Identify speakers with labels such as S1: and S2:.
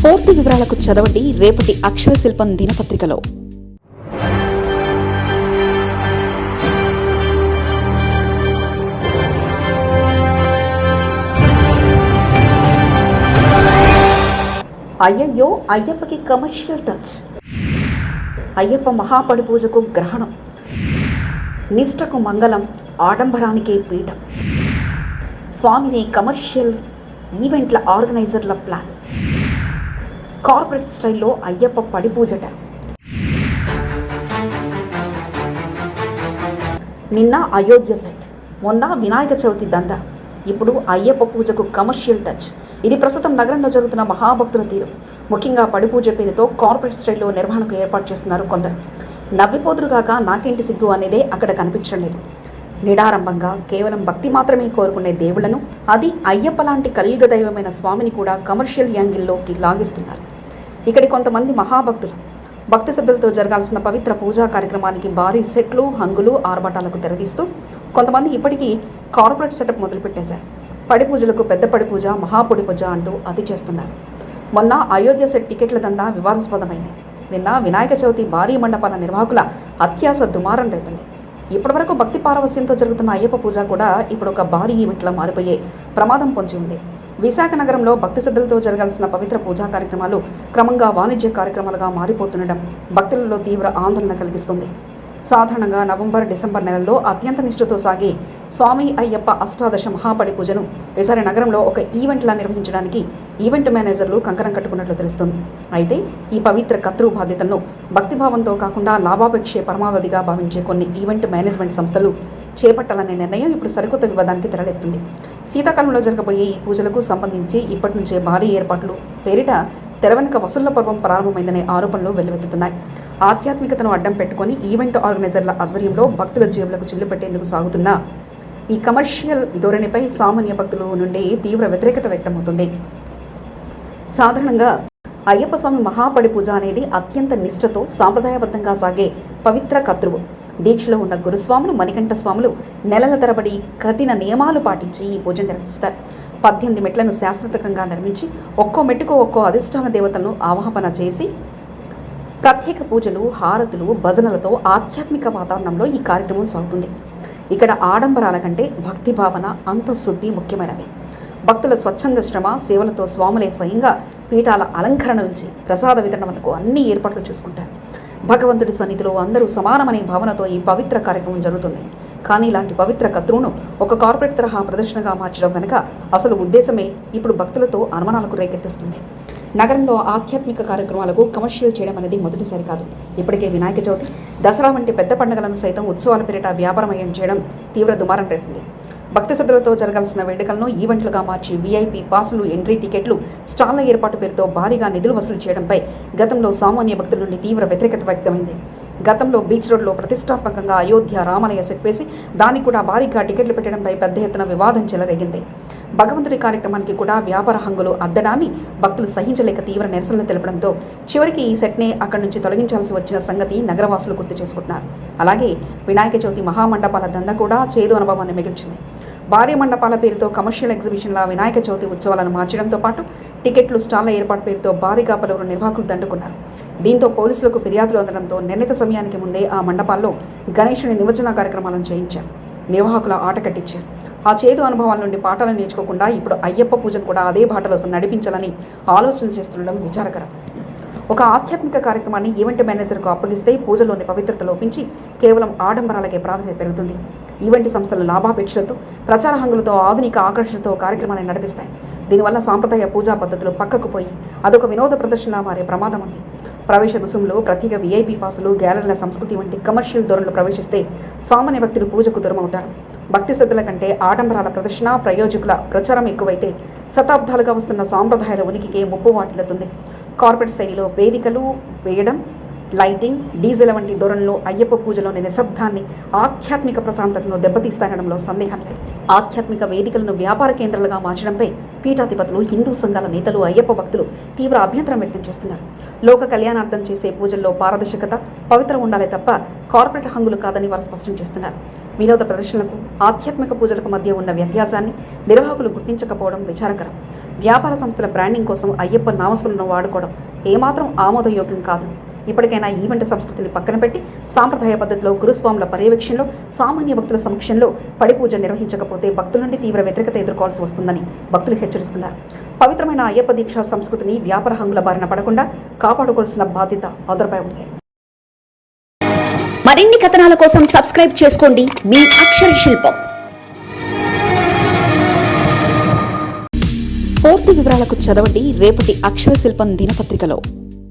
S1: పూర్తి వివరాలకు చదవండి రేపటి అక్షర శిల్పం దినపత్రికలో. అయ్యయ్యో అయ్యప్పకి కమర్షియల్ టచ్. అయ్యప్ప మహాపడి పూజకు గ్రహణం, నిష్టకు మంగళం, ఆడంబరానికి పీఠం. స్వామిని కమర్షియల్ ఈవెంట్ల ఆర్గనైజర్ల ప్లాన్. కార్పొరేట్ స్టైల్లో అయ్యప్ప పడి పూజట. నిన్న అయోధ్య సెట్, మొన్న వినాయక చవితి దంద, ఇప్పుడు అయ్యప్ప పూజకు కమర్షియల్ టచ్. ఇది ప్రస్తుతం నగరంలో జరుగుతున్న మహాభక్తుల తీరు. ముఖ్యంగా పడి పూజ పేరుతో కార్పొరేట్ స్టైల్లో నిర్వహణకు ఏర్పాటు చేస్తున్నారు కొందరు. నవ్విపోతురుగాక నాకేంటి సిగ్గు అనేదే అక్కడ కనిపించడం లేదు. నిడారంభంగా కేవలం భక్తి మాత్రమే కోరుకునే దేవుళ్లను, అది అయ్యప్ప లాంటి కలియుగ దైవమైన స్వామిని కూడా కమర్షియల్ యాంగిల్లోకి లాగిస్తున్నారు. ఇక్కడి కొంతమంది మహాభక్తులు భక్తి శ్రద్ధలతో జరగాల్సిన పవిత్ర పూజా కార్యక్రమానికి భారీ సెట్లు, హంగులు, ఆర్భాటాలకు తెరదీస్తూ కొంతమంది ఇప్పటికీ కార్పొరేట్ సెటప్ మొదలుపెట్టేశారు. పడి పూజలకు పెద్ద పడి పూజ, మహాపొడి పూజ అంటూ అతి చేస్తున్నారు. మొన్న అయోధ్య సెట్ టికెట్ల దందా వివాదాస్పదమైంది. నిన్న వినాయక చవితి భారీ మండపాల నిర్వాహకుల అత్యాస దుమారం రేపింది. ఇప్పటివరకు భక్తి పారవస్యంతో జరుగుతున్న అయ్యప్ప పూజ కూడా ఇప్పుడు ఒక భారీ ఈవెంట్లా మారిపోయే ప్రమాదం పొంచి ఉంది. విశాఖ నగరంలో భక్తి శ్రద్ధలతో జరగాల్సిన పవిత్ర పూజా కార్యక్రమాలు క్రమంగా వాణిజ్య కార్యక్రమాలుగా మారిపోతుండడం భక్తులలో తీవ్ర ఆందోళన కలిగిస్తుంది. సాధారణంగా నవంబర్, డిసెంబర్ నెలల్లో అత్యంత నిష్ఠతో సాగే స్వామి అయ్యప్ప అష్టాదశ మహాపడి పూజను ఈసారి నగరంలో ఒక ఈవెంట్లా నిర్వహించడానికి ఈవెంట్ మేనేజర్లు కంకణం కట్టుకున్నట్లు తెలుస్తుంది. అయితే ఈ పవిత్ర కర్తృ బాధ్యతలను భక్తిభావంతో కాకుండా లాభాపేక్షే పరమావధిగా భావించే కొన్ని ఈవెంట్ మేనేజ్మెంట్ సంస్థలు చేపట్టాలనే నిర్ణయం ఇప్పుడు సరికొత్త వివాదానికి తెరలేపుతుంది. శీతాకాలంలో జరగబోయే ఈ పూజలకు సంబంధించి ఇప్పటి నుంచే భారీ ఏర్పాట్లు పేరిట తెర వెనుక వసూళ్ల పర్వం ప్రారంభమైందనే ఆరోపణలు వెల్లువెత్తుతున్నాయి. ఆధ్యాత్మికతను అడ్డం పెట్టుకుని ఈవెంట్ ఆర్గనైజర్ల ఆధ్వర్యంలో భక్తుల జేబులకు చిల్లు పెట్టేందుకు సాగుతున్న ఈ కమర్షియల్ ధోరణిపై సామాన్య భక్తుల నుండి తీవ్ర వ్యతిరేకత వ్యక్తమవుతుంది. సాధారణంగా అయ్యప్ప స్వామి మహాపడి పూజ అనేది అత్యంత నిష్ఠతో సాంప్రదాయబద్ధంగా సాగే పవిత్ర కర్తృవు. దీక్షలో ఉన్న గురుస్వాములు, మణికంఠ స్వాములు నెలల తరబడి కఠిన నియమాలు పాటించి ఈ పూజ నిర్వహిస్తారు. 18 మెట్లను శాస్త్రోక్తంగా నిర్మించి ఒక్కో మెట్టుకు ఒక్కో అధిష్టాన దేవతలను ఆవాహన చేసి ప్రత్యేక పూజలు, హారతులు, భజనలతో ఆధ్యాత్మిక వాతావరణంలో ఈ కార్యక్రమం సాగుతుంది. ఇక్కడ ఆడంబరాల కంటే భక్తి భావన, అంతఃశుద్ధి ముఖ్యమైనవి. భక్తుల స్వచ్ఛంద శ్రమ, సేవలతో స్వాములే స్వయంగా పీఠాల అలంకరణ నుంచి ప్రసాద వితరణ వరకు అన్ని ఏర్పాట్లు చూసుకుంటారు. భగవంతుడి సన్నిధిలో అందరూ సమానమనే భావనతో ఈ పవిత్ర కార్యక్రమం జరుగుతుంది. కానీ ఇలాంటి పవిత్ర కర్తృను ఒక కార్పొరేట్ తరహా ప్రదర్శనగా మార్చడం వెనుక అసలు ఉద్దేశమే ఇప్పుడు భక్తులతో అనుమానాలకు రేకెత్తిస్తుంది. నగరంలో ఆధ్యాత్మిక కార్యక్రమాలకు కమర్షియల్ చేయడం అనేది మొదటిసారి కాదు. ఇప్పటికే వినాయక చవితి, దసరా వంటి పెద్ద పండుగలను సైతం ఉత్సవాల పేరిట వ్యాపారమయం చేయడం తీవ్ర దుమారం రేపింది. భక్తి శ్రద్ధలతో జరగాల్సిన వేడుకలను ఈవెంట్లుగా మార్చి వీఐపీ పాసులు, ఎంట్రీ టికెట్లు, స్టాళ్ల ఏర్పాటు పేరుతో భారీగా నిధులు వసూలు చేయడంపై గతంలో సామాన్య భక్తుల నుండి తీవ్ర వ్యతిరేకత వ్యక్తమైంది. గతంలో బీచ్ రోడ్లో ప్రతిష్టాత్మకంగా అయోధ్య రామాలయ సెట్ వేసి దానికి కూడా భారీగా టికెట్లు పెట్టడంపై పెద్ద ఎత్తున వివాదం చెలరేగింది. భగవంతుడి కార్యక్రమానికి కూడా వ్యాపార హంగులు అద్దడాన్ని భక్తులు సహించలేక తీవ్ర నిరసనలు తెలపడంతో చివరికి ఈ సెట్నే అక్కడి నుంచి తొలగించాల్సి వచ్చిన సంగతి నగరవాసులు గుర్తు చేసుకుంటున్నారు. అలాగే వినాయక చవితి మహామండపాల దంద కూడా చేదు అనుభవాన్ని మిగిల్చింది. భారీ మండపాల పేరుతో కమర్షియల్ ఎగ్జిబిషన్ల వినాయక చవితి ఉత్సవాలను మార్చడంతో పాటు టికెట్లు, స్టాళ్ల ఏర్పాటు పేరుతో భారీగా పలువురు నిర్వాహకులు దండుకున్నారు. దీంతో పోలీసులకు ఫిర్యాదులు అందడంతో నిర్ణీత సమయానికి ముందే ఆ మండపాల్లో గణేశుని నిమజ్జన కార్యక్రమాలను చేయించారు. నిర్వాహకుల ఆట కట్టించారు. ఆ చేదు అనుభవాల నుండి పాఠాలు నేర్చుకోకుండా ఇప్పుడు అయ్యప్ప పూజను కూడా అదే బాటలో నడిపించాలని ఆలోచన చేస్తుండడం విచారకరం. ఒక ఆధ్యాత్మిక కార్యక్రమాన్ని ఈవెంట్ మేనేజర్కు అప్పగిస్తే పూజలోని పవిత్రత లోపించి కేవలం ఆడంబరాలకే ప్రాధాన్యత పెరుగుతుంది. ఈవెంట్ సంస్థలు లాభాపేక్షలతో, ప్రచార హంగులతో, ఆధునిక ఆకర్షణతో కార్యక్రమాన్ని నడిపిస్తాయి. దీనివల్ల సాంప్రదాయ పూజా పద్ధతులు పక్కకు పోయి అదొక వినోద ప్రదర్శనలా మారే ప్రమాదం ఉంది. ప్రవేశ రుసుములు, ప్రత్యేక వీఐపీ పాసులు, గ్యాలరీల సంస్కృతి వంటి కమర్షియల్ ధోరణులు ప్రవేశిస్తే సామాన్య భక్తులు పూజకు దూరమవుతాడు. భక్తి శ్రద్ధల కంటే ఆడంబరాల ప్రదర్శన, ప్రయోజకుల ప్రచారం ఎక్కువైతే శతాబ్దాలుగా వస్తున్న సాంప్రదాయాల ఉనికికే ముప్పు వాటిల్లుతుంది. కార్పొరేట్ శైలిలో వేదికలు వేయడం, లైటింగ్, డీజెల వంటి ధోరణులు అయ్యప్ప పూజలోని నిశ్శబ్దాన్ని, ఆధ్యాత్మిక ప్రశాంతతను దెబ్బతీస్తానడంలో సందేహం లేదు. ఆధ్యాత్మిక వేదికలను వ్యాపార కేంద్రాలుగా మార్చడంపై పీఠాధిపతులు, హిందూ సంఘాల నేతలు, అయ్యప్ప భక్తులు తీవ్ర అభ్యంతరం వ్యక్తం చేస్తున్నారు. లోక కళ్యాణార్థం చేసే పూజల్లో పారదర్శకత, పవిత్రం ఉండాలి తప్ప కార్పొరేట్ హంగులు కాదని వారు స్పష్టం చేస్తున్నారు. వినోద ప్రదర్శనలకు, ఆధ్యాత్మిక పూజలకు మధ్య ఉన్న వ్యత్యాసాన్ని నిర్వాహకులు గుర్తించకపోవడం విచారకరం. వ్యాపార సంస్థల బ్రాండింగ్ కోసం అయ్యప్ప నామస్మరణను వాడుకోవడం ఏమాత్రం ఆమోదయోగ్యం కాదు. ఇప్పటికైనా ఈవెంట్ సంస్కృతిని పక్కన పెట్టి సాంప్రదాయ పద్ధతిలో గురుస్వాముల పర్యవేక్షణలో సామాన్య భక్తుల సమక్షంలో పడిపూజ నిర్వహించకపోతే భక్తుల నుండి తీవ్ర వ్యతిరేకత ఎదుర్కోవాల్సి వస్తుందని భక్తులు హెచ్చరిస్తున్నారు. పవిత్రమైన అయ్యప్ప దీక్షా సంస్కృతిని వ్యాపార హంగుల బారిన పడకుండా కాపాడుకోవాల్సిన బాధ్యత అందరిపై ఉంది.
S2: మరిన్ని కథనాల కోసం సబ్స్క్రైబ్ చేసుకోండి మీ అక్షర శిల్పం.
S1: పూర్తి వివరాలకు చదవండి రేపటి అక్షర శిల్పం దినపత్రికలో.